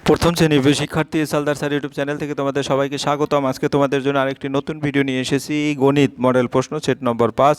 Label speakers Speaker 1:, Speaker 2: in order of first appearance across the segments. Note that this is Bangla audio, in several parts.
Speaker 1: প্রথম শ্রেণীর শিক্ষার্থী সালদার স্যার ইউটিউব চ্যানেল থেকে তোমাদের সবাইকে স্বাগতম। আজকে তোমাদের জন্য আরেকটি নতুন ভিডিও নিয়ে এসেছি, গণিত মডেল প্রশ্ন সেট নম্বর 5।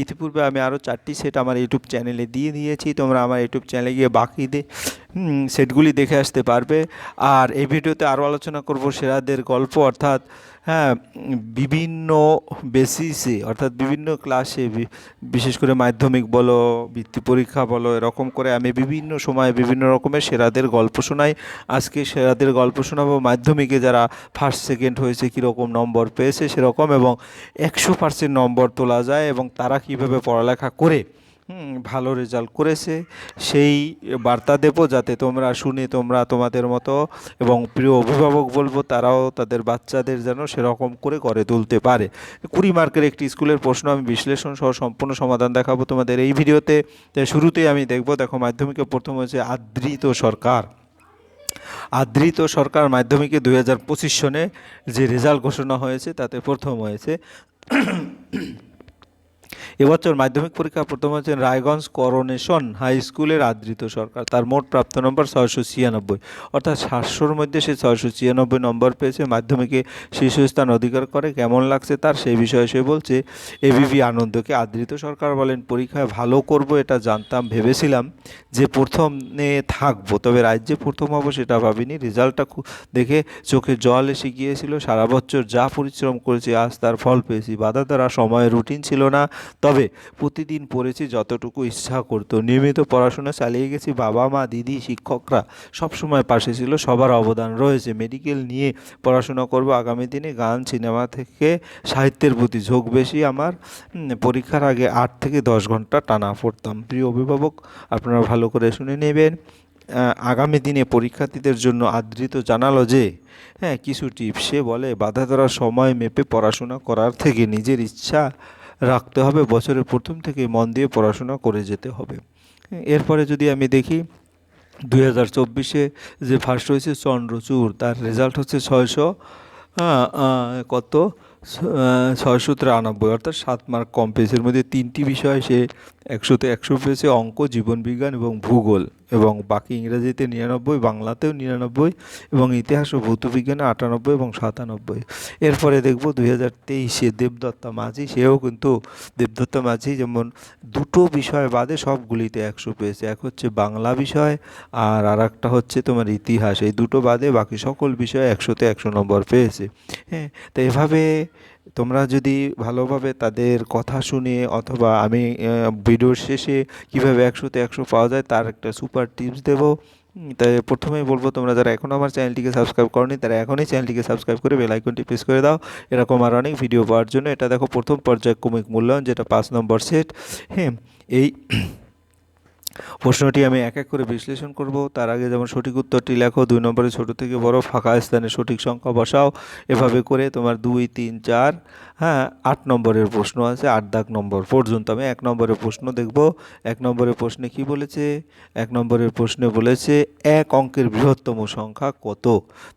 Speaker 1: ইতিপূর্বে আমি আরও 4টি সেট আমার ইউটিউব চ্যানেলে দিয়ে দিয়েছি, তোমরা আমার ইউটিউব চ্যানেলে গিয়ে বাকি সেটগুলি দেখে আসতে পারবে। আর এই ভিডিওতে আরও আলোচনা করব সেরাদের গল্প, অর্থাৎ বিভিন্ন বেসিসে, অর্থাৎ বিভিন্ন ক্লাসে, বিশেষ করে মাধ্যমিক বলো, বৃত্তি পরীক্ষা বলো, এরকম করে আমি বিভিন্ন সময়ে বিভিন্ন রকমের সেরাদের গল্প শোনাই। আজকে সেরাদের গল্প শোনাবো মাধ্যমিকে যারা ফার্স্ট সেকেন্ড হয়েছে, কীরকম নম্বর পেয়েছে সেরকম, এবং 100% নম্বর তোলা যায় এবং তারা কীভাবে পড়ালেখা করে ভালো রেজাল্ট করেছে সেই বার্তা দেবো, যাতে তোমরা শুনে তোমরা তোমাদের মতো, এবং প্রিয় অভিভাবক বলবো তারাও তাদের বাচ্চাদের যেন সেরকম করে গড়ে তুলতে পারে। 20 মার্কের একটি স্কুলের প্রশ্ন আমি বিশ্লেষণ সহ সম্পূর্ণ সমাধান দেখাবো তোমাদের এই ভিডিওতে। শুরুতেই আমি দেখো মাধ্যমিকে প্রথম হয়েছে আদৃত সরকার। আদৃত সরকার মাধ্যমিকে 2025 সনে যে রেজাল্ট ঘোষণা হয়েছে তাতে প্রথম হয়েছে। এবছর মাধ্যমিক পরীক্ষা প্রথম হয়েছেন রায়গঞ্জ করোনেশন হাই স্কুলের আদৃত সরকার। তার মোট প্রাপ্ত নম্বর 696, অর্থাৎ 700-র মধ্যে সে 696 নম্বর পেয়েছে, মাধ্যমিকে শীর্ষস্থান অধিকার করে। কেমন লাগছে তার, সেই বিষয়ে সে বলছে, এবিপি আনন্দকে আদৃত সরকার বলেন, পরীক্ষায় ভালো করব এটা জানতাম, ভেবেছিলাম যে প্রথমে থাকবো, তবে রাজ্যে প্রথম হবো সেটা ভাবিনি। রেজাল্টটা দেখে চোখে জল এসে গিয়েছিল। সারা বছর যা পরিশ্রম করেছি আজ তার ফল পেয়েছি। বাধা দ্বারা সময়ের রুটিন ছিল না, তবে প্রতিদিন পড়েছি যতটুকু ইচ্ছা করতো। নিয়মিত পড়াশোনা চালিয়ে গেছি। বাবা মা দিদি শিক্ষকরা সবসময় পাশে ছিল, সবার অবদান রয়েছে। মেডিকেল নিয়ে পড়াশোনা করব আগামী দিনে। গান সিনেমা থেকে সাহিত্যের প্রতি ঝোঁক বেশি আমার। পরীক্ষার আগে 8 থেকে 10 ঘন্টা টানা পড়তাম। প্রিয় অভিভাবক, আপনারা ভালো করে শুনে নেবেন। আগামী দিনে পরীক্ষার্থীদের জন্য আদৃত জানালো যে কিছু টিপস। সে বলে, বাধা ধরা সময় মেপে পড়াশোনা করার থেকে নিজের ইচ্ছা রাখতে হবে। বছরের প্রথম থেকে মন দিয়ে পড়াশোনা করে যেতে হবে। এরপরে যদি আমি দেখি 2024-এ যে ফার্স্ট হয়েছে চন্দ্রচূড়, তার রেজাল্ট হচ্ছে 693, অর্থাৎ 7 মার্ক কম পেয়েছে। এর মধ্যে 3টি বিষয় সে 100-তে 100 পেয়েছে, অঙ্ক, জীবনবিজ্ঞান এবং ভূগোল, এবং বাকি ইংরেজিতে 99, বাংলাতেও 99, এবং ইতিহাস ও ভৌতবিজ্ঞানে 98 এবং 97। এরপরে দেখব 2023-এ দেবদত্তা মাঝি, সেও কিন্তু দেবদত্তা মাঝি যেমন 2টো বিষয় বাদে সবগুলিতে 100 পেয়েছে। এক হচ্ছে বাংলা বিষয় আর একটা হচ্ছে তোমার ইতিহাস। এই 2টো বাদে বাকি সকল বিষয়ে 100-তে 100 নম্বর পেয়েছে। তো এভাবে তোমরা যদি ভালোভাবে তাদের কথা শুনে, অথবা আমি ভিডিওর শেষে কীভাবে 100-তে 100 পাওয়া যায় তার একটা সুপার টিপস দেবো। তাই প্রথমেই বলবো, তোমরা যারা এখনও আমার চ্যানেলটিকে সাবস্ক্রাইব করনি তারা এখনই চ্যানেলটিকে সাবস্ক্রাইব করে বেল আইকনটি প্রেস করে দাও এরকম আর অনেক ভিডিও পাওয়ার জন্য। এটা দেখো প্রথম পর্যায়ক্রমিক মূল্যায়ন, যেটা 5 নম্বর সেট। এই প্রশ্নটি আমি এক এক করে বিশ্লেষণ করব। তার আগে যেমন সঠিক উত্তরটি লেখো, 2 নম্বরে ছোট থেকে বড় ফাঁকা স্থানে সঠিক সংখ্যা বসাও। এভাবে করে তোমার 2, 3, 4, 8 নম্বরের প্রশ্ন আছে, 8 দাগ নম্বর পর্যন্ত। আমি 1 নম্বরের প্রশ্ন দেখব। 1 নম্বরের প্রশ্নে কি বলেছে? 1 নম্বরের প্রশ্নে বলেছে 1 অঙ্কের বৃহত্তম সংখ্যা কত?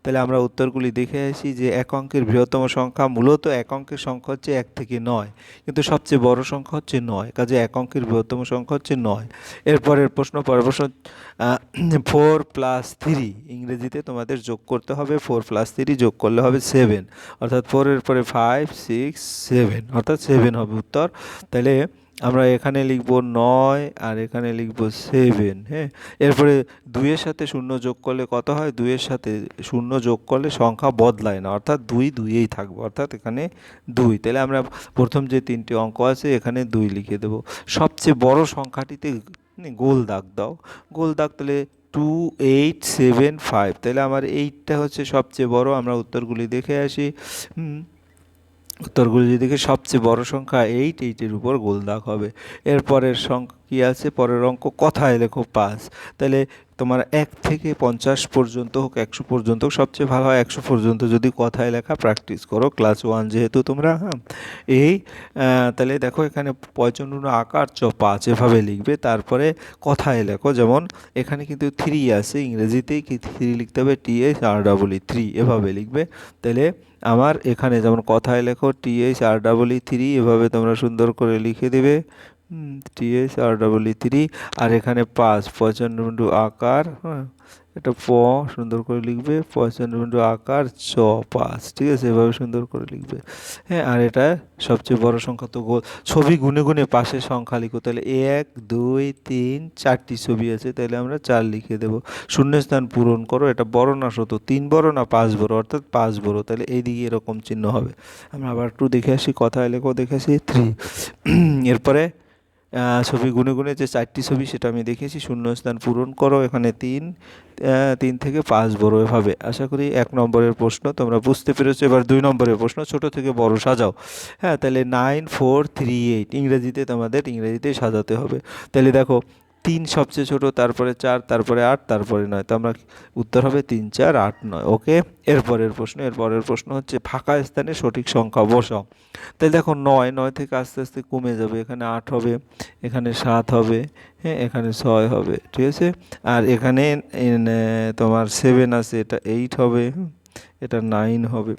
Speaker 1: তাহলে আমরা উত্তরগুলি দেখে আসি যে 1 অঙ্কের বৃহত্তম সংখ্যা, মূলত 1 অঙ্কের সংখ্যা হচ্ছে 1 থেকে 9, কিন্তু সবচেয়ে বড় সংখ্যা হচ্ছে 9, কাজে 1 অঙ্কের বৃহত্তম সংখ্যা হচ্ছে 9। পরের প্রশ্ন 4 + 3, ইংরেজিতে তোমাদের যোগ করতে হবে। 4 + 3 যোগ করলে হবে 7, অর্থাৎ 4-এর পরে 5, 6, 7, অর্থাৎ 7 হবে উত্তর। তাহলে আমরা এখানে লিখব 9 আর এখানে লিখব 7। এরপরে 2-এর সাথে 0 যোগ করলে কত হয়? 2-এর সাথে 0 যোগ করলে সংখ্যা বদলায় না, অর্থাৎ 2 2-এই থাকবে, অর্থাৎ এখানে 2। তাহলে আমরা প্রথম যে 3টি অঙ্ক আছে এখানে 2 লিখে দেব। সবচেয়ে বড় সংখ্যাটিতে গোল দাগ দাও, গোল দাগ। তাহলে 2, 8, 7, 5, তাহলে আমার 8টা হচ্ছে সবচেয়ে বড়। আমরা উত্তরগুলি দেখে আসি। উত্তরগুলি দেখে সবচেয়ে বড় সংখ্যা 8, 8-এর উপর গোল দাগ হবে। এরপরের সংখ্যা কী আছে? পরের অঙ্ক কথায় লেখো 5। তাহলে তোমার 1 থেকে 50 পর্যন্ত হোক, 100 পর্যন্ত হোক, সবচেয়ে ভালো হয় 100 পর্যন্ত যদি কথায় লেখা প্র্যাকটিস করো, ক্লাস 1 যেহেতু তোমরা। তাহলে দেখো এখানে 55 আকার 5 এভাবে লিখবে। তারপরে কথায় লেখো, যেমন এখানে কিন্তু 3 আছে, ইংরেজিতেই কি 3 লিখতে হবে, THREE, এভাবে লিখবে। তাহলে আমার এখানে যেমন কথায় লেখো THREE, এভাবে তোমরা সুন্দর করে লিখে দেবে, THREE। আর এখানে 5, 55 আকার এটা সুন্দর করে লিখবে, পঁয়ষট্টি আকার 5, ঠিক আছে, এভাবে সুন্দর করে লিখবে। হ্যাঁ, আর এটা সবচেয়ে বড় সংখ্যা তো ছবি গুনে গুনে পাশে সংখ্যা লিখো, তাহলে 1 2 3 4টি ছবি আছে, তাহলে আমরা 4 লিখে দেবো। শূন্যস্থান পূরণ করো, এটা বড় না ছোট, 3 বড় না 5 বড়, অর্থাৎ 5 বড়, তাহলে এইদিকে এরকম চিহ্ন হবে। আমরা আবার একটু দেখে আসি, কথায় লেখো দেখে আসি 3। এরপরে ছবি গুনে গুনে যে 4টি ছবি সেটা আমি দেখেছি, শূন্যস্থান পূরণ করো, এখানে 3 থেকে 5 বড়, এভাবে। আশা করি 1 নম্বরের প্রশ্ন তোমরা বুঝতে পেরেছো। এবার 2 নম্বরের প্রশ্ন, ছোট থেকে বড় সাজাও। হ্যাঁ, তাহলে 9 4 3 8 ইংরেজিতে তোমাদের ইংরেজিতেই সাজাতে হবে। তাহলে দেখো 3 সবচেয়ে ছোট, তারপরে 4, তারপরে 8, তারপরে 9, তো আমরা উত্তর হবে 3 4 8 9। ওকে, এরপরের প্রশ্ন হচ্ছে ফাঁকা স্থানে সঠিক সংখ্যা বসাও। তাই দেখো 9 থেকে আস্তে আস্তে কমে যাবে, এখানে 8 হবে, এখানে 7 হবে, হ্যাঁ, এখানে 6 হবে, ঠিক আছে। আর এখানে তোমার 7 আছে, এটা 8 হবে, এটা 9 হবে,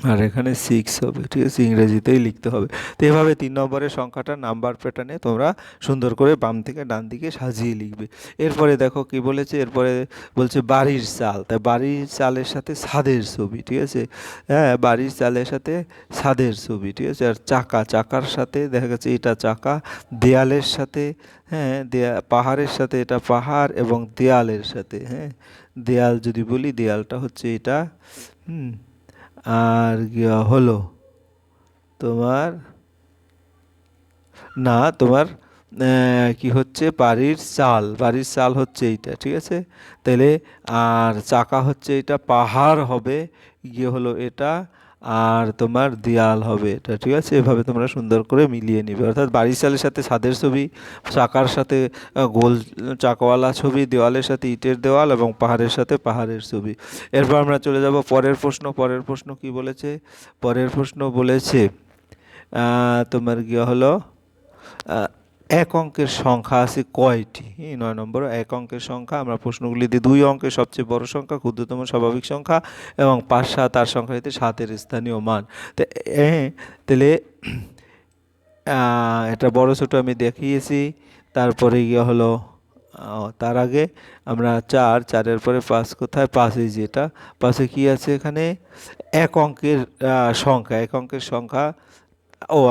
Speaker 1: আর এখানে 6 হবে, ঠিক আছে, ইংরেজিতেই লিখতে হবে। তো এভাবে 3 নম্বরের সংখ্যাটা নাম্বার প্যাটার্নে তোমরা সুন্দর করে বাম থেকে ডান দিকে সাজিয়ে লিখবে। এরপরে দেখো কি বলেছে, এরপরে বলছে বাড়ির চাল, তাই বাড়ির চালের সাথে ছাদের ছবি, ঠিক আছে। হ্যাঁ, বাড়ির চালের সাথে ছাদের ছবি, ঠিক আছে। আর চাকার সাথে দেখা গেছে এটা চাকা, দেয়ালের সাথে, হ্যাঁ, পাহাড়ের সাথে এটা পাহাড়, এবং দেয়ালের সাথে, হ্যাঁ, দেয়াল যদি বলি দেয়ালটা হচ্ছে এটা। হুম, আর হলো তোমার, না তোমার কি হচ্ছে, বাড়ির চাল হচ্ছে এইটা, ঠিক আছে। তাহলে আর চাকা হচ্ছে এটা, পাহাড় হবে হলো এটা, আর তোমার দেয়াল হবে এটা, ঠিক আছে। এভাবে তোমরা সুন্দর করে মিলিয়ে নিবে, অর্থাৎ বাড়ির চালের সাথে ছাদের ছবি, চাকার সাথে গোল চাকাওয়ালা ছবি, দেওয়ালের সাথে ইটের দেওয়াল, এবং পাহাড়ের সাথে পাহাড়ের ছবি। এরপর আমরা চলে যাব পরের প্রশ্ন কি বলেছে, পরের প্রশ্ন বলেছে তোমার হলো আহ, এক অঙ্কের সংখ্যা আছে কয়টি? 9 নম্বর, এক অঙ্কের সংখ্যা। আমরা প্রশ্নগুলি দিই, 2 অঙ্কের সবচেয়ে বড় সংখ্যা, ক্ষুদ্রতম স্বাভাবিক সংখ্যা, এবং 5 7 8 সংখ্যাটিতে 7-এর স্থানীয় মান। তো তাহলে এটা বড় ছোট আমি দেখিয়েছি। তারপরে হলো তার আগে আমরা 4-এর পরে 5 কোথায়, 5 এই যেটা 5-এ কি আছে, এখানে এক অঙ্কের সংখ্যা।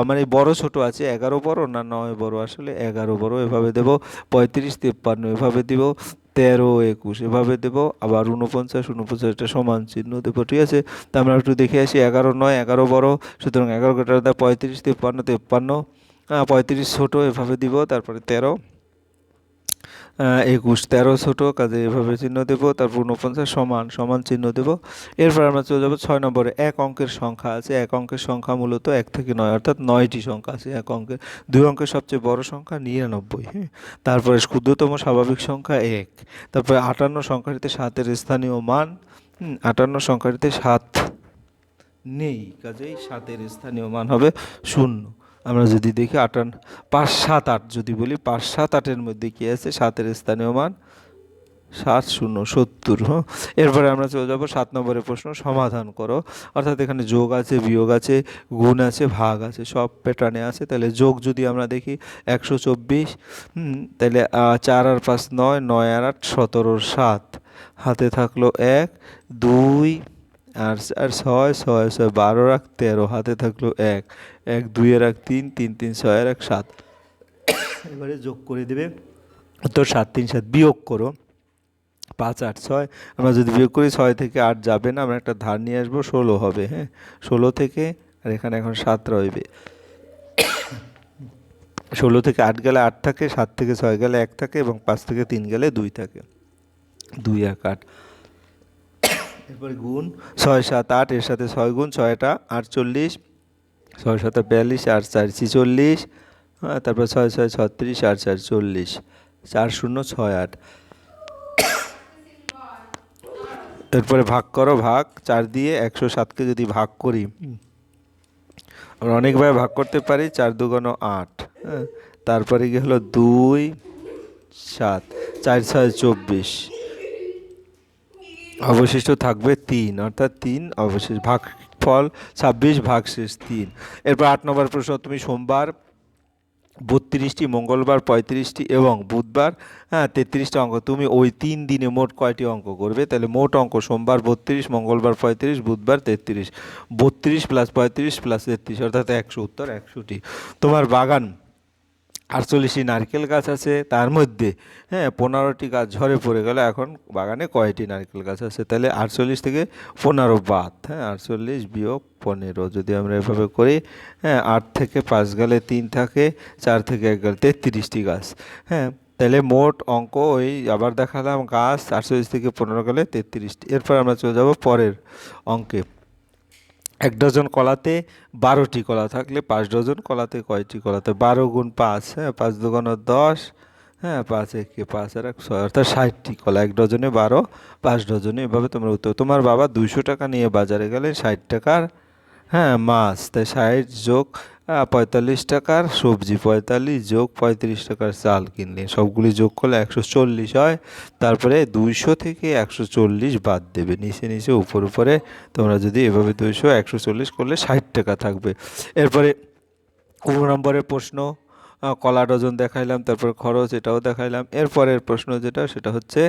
Speaker 1: আমার এই বড় ছোট আছে, 11 বড় না 9 বড়, আসলে 11 বড়, এভাবে দেব। 35 53 এভাবে দিব, 13 21 এভাবে দেব, আবার 49 এটা সমান চিহ্ন দেবো, ঠিক আছে। তা আমরা একটু দেখে আসি, 11 9 11 বড়, সুতরাং 11 কেটে 35 53 53, 35 ছোট, এভাবে দিব, তারপরে 13 21 13 ছোট, কাজে এভাবে চিহ্ন দেব, তারপর 49 সমান সমান চিহ্ন দেব। এরপর আমরা চলে যাবো 6 নম্বরে, এক অঙ্কের সংখ্যা আছে। এক অঙ্কের সংখ্যা মূলত 1 থেকে 9, অর্থাৎ 9টি সংখ্যা আছে এক অঙ্কের। 2 অঙ্কের সবচেয়ে বড় সংখ্যা 99, হ্যাঁ। তারপরে ক্ষুদ্রতম স্বাভাবিক সংখ্যা 1। তারপরে 58 সংখ্যাটিতে 7-এর স্থানীয় মান, 58 সংখ্যাটিতে 7 নেই, কাজেই 7-এর স্থানীয় মান হবে 0। আমরা যদি দেখি 5 7 8 যদি বলি, 5 7 8-এর মধ্যে কি আছে, 7-এর স্থানীয় মান 7 0 70, হ্যাঁ। এরপরে আমরা চলে যাব 7 নম্বরের প্রশ্ন, সমাধান করো। অর্থাৎ এখানে যোগ আছে, বিয়োগ আছে, গুণ আছে, ভাগ আছে, সব প্যাটার্নে আছে। তাহলে যোগ যদি আমরা দেখি 124, তাহলে 4 আর 5 9, 9 আর 8 17, 7 হাতে থাকলো 1 2 আর 6 6 6 12 আর 13 হাতে থাকলো 1 1 2 আর 3 3 3 6 আর 7। এবারে যোগ করে দেবে, তো 7 3 7, বিয়োগ করো 5 8 6। আমরা যদি বিয়োগ করি 6 থেকে 8 যাবে না, আমরা একটা ধার নিয়ে আসবো, 16 হবে, হ্যাঁ। 16 থেকে, আর এখানে এখন 7 রইবে, 16 থেকে 8 গেলে 8 থাকে, 7 থেকে 6 গেলে 1 থাকে, এবং 5 থেকে 3 গেলে 2 থাকে, 2 1 8। এরপরে গুণ 6 7 8, এর সাথে 6 গুণ 6টা 48, 6 7 42, 8 4 46, হ্যাঁ। তারপর 6 6 36, 8 4 40, 4 0 6 8। এরপরে ভাগ করো, ভাগ 4 দিয়ে 107-কে যদি ভাগ করি, আমরা অনেকভাবে ভাগ করতে পারি, 4 2 8, হ্যাঁ। তারপরে কি হলো 2 7, 4 6 24, অবশিষ্ট থাকবে 3, অর্থাৎ 3 অবশেষ, ভাগ ফল 26 ভাগ শেষ 3। এরপর 8 নম্বর প্রশ্ন, তুমি সোমবার 32টি, মঙ্গলবার 35টি এবং বুধবার 33টা অঙ্ক। তুমি ওই 3 দিনে মোট কয়টি অঙ্ক করবে? তাহলে মোট অঙ্ক সোমবার 32, মঙ্গলবার 35, বুধবার 33। 32 প্লাস 35 প্লাস 33 অর্থাৎ 100, উত্তর 100টি। তোমার বাগান 48টি নারকেল গাছ আছে, তার মধ্যে 15টি গাছ ঝরে পড়ে গেল, এখন বাগানে কয়টি নারকেল গাছ আছে? তাহলে 48 থেকে 15 বাদ, 48 বিয়োগ 15 যদি আমরা এভাবে করি, 8 থেকে 5 গেলে 3 থাকে, 4 থেকে 1 গেলে 33টি গাছ। তাহলে মোট অঙ্ক ওই আবার দেখালাম, গাছ 48 থেকে 15 গেলে 33টি। এরপর আমরা চলে যাব পরের অঙ্কে। 1 ডজন কলাতে 12টি কলা থাকলে 5 ডজন কলাতে কয়টি কলাতে? 12 গুণ 5, 5 দুগুণ 10, 5 একে 5 আর 1 6, অর্থাৎ 60টি কলা। 1 ডজনে 12, 5 ডজনে, এভাবে তোমরা উত্তর। তোমার বাবা 200 টাকা নিয়ে বাজারে গেলেন, 60 টাকার মাছ, তাই 60 যোগ 45 টাকার সবজি, 45 যোগ 35 টাকার চাল কিনলেন, সবগুলি যোগ করলে 140 হয়। তারপরে 200 থেকে 140 বাদ দেবে, নিচে নিচে উপরে তোমরা যদি এভাবে 200 140 করলে 60 টাকা থাকবে। এরপরে 15 নম্বরের প্রশ্ন, কলা ডজন দেখাইলাম, তারপর খরচ এটাও দেখাইলাম। এরপরের প্রশ্ন যেটা, সেটা হচ্ছে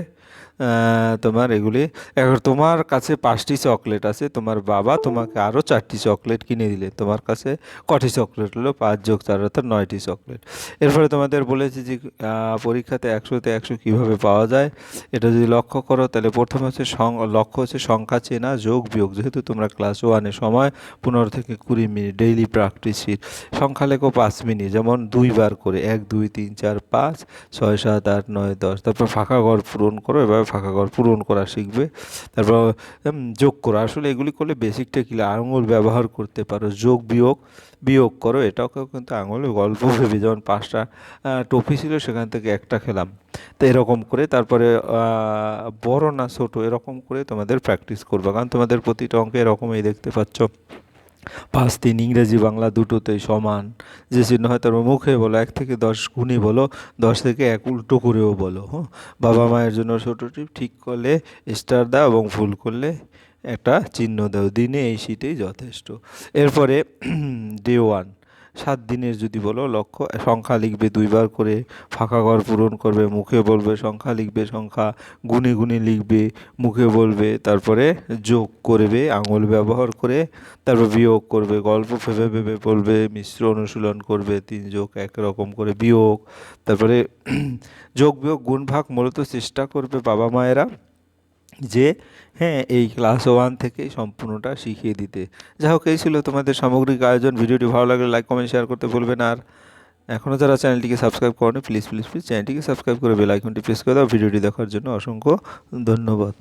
Speaker 1: তোমার এগুলি, এখন তোমার কাছে 5টি চকলেট আছে, তোমার বাবা তোমাকে আরও 4টি চকলেট কিনে দিলে, তোমার কাছে কটি চকলেট হলো? 5 যোগ 4 অর্থাৎ 9টি চকলেট। এরপরে তোমাদের বলেছি যে পরীক্ষাতে 100তে 100 কীভাবে পাওয়া যায়, এটা যদি লক্ষ্য করো, তাহলে প্রথম হচ্ছে লক্ষ্য হচ্ছে সংখ্যা চেনা, যোগ বিয়োগ। যেহেতু তোমরা ক্লাস 1-এ সময় 15 থেকে 20 মিনিট ডেইলি প্র্যাকটিস শিট। সংখ্যা লেখো 5 মিনিট, যেমন 2 বার করে, 1 2 3 4 5 6 7 8 9 10। তারপর ফাঁকা ঘর পূরণ করো, এভাবে ফাঁকা ঘর পূরণ করা শিখবে। তারপর যোগ করো, আসলে এগুলি করলে বেসিকটা কি, আঙুল ব্যবহার করতে পারো। যোগ বিয়োগ, বিয়োগ করো, এটাকেও কিন্তু আঙুলে গল্প ভেবে, যেমন 5টা টফি ছিল, সেখান থেকে একটা খেলাম, তো এরকম করে। তারপরে বড় না ছোট, এরকম করে তোমাদের প্র্যাকটিস করবে, কারণ তোমাদের প্রতিটা অঙ্কে এরকমই দেখতে পাচ্ছ 5 3 ইংরেজি বাংলা দুটোতেই সমান যে চিহ্ন হয়, তারপর মুখে বলো, 1 থেকে 10 গুণী বলো, 10 থেকে 1 উল্টো করেও বলো। বাবা মায়ের জন্য ছোট টিপ, ঠিক করলে স্টার দাও এবং ভুল করলে একটা চিহ্ন দাও, দিনে এই শীতেই যথেষ্ট। এরপরে ডে 1, 7 দিনের যদি বলো লক্ষ্য, সংখ্যা লিখবে 2 বার করে, ফাঁকা ঘর পূরণ করবে, মুখে বলবে, সংখ্যা লিখবে, সংখ্যা গুণে গুণে লিখবে, মুখে বলবে, তারপরে যোগ করবে আঙুল ব্যবহার করে, তারপর বিয়োগ করবে, গল্প ভেবে ভেবে বলবে, মিশ্র অনুশীলন করবে, 3 যোগ 1 এরকম করে বিয়োগ। তারপরে যোগ বিয়োগ গুণ ভাগ মূলত চেষ্টা করবে বাবা মায়েরা যে এই ক্লাস 1 থেকেই সম্পূর্ণটা শিখিয়ে দিতে। যাই হোক, এই ছিল তোমাদের সামগ্রিক আয়োজন। ভিডিওটি ভালো লাগলে লাইক কমেন্ট শেয়ার করতে ভুলবে না। আর এখনও যারা চ্যানেলটিকে সাবস্ক্রাইব করোনি, প্লিজ প্লিজ প্লিজ চ্যানেলটিকে সাবস্ক্রাইব করে বেল আইকনটি প্রেস করে দাও। ভিডিওটি দেখার জন্য অসংখ্য ধন্যবাদ।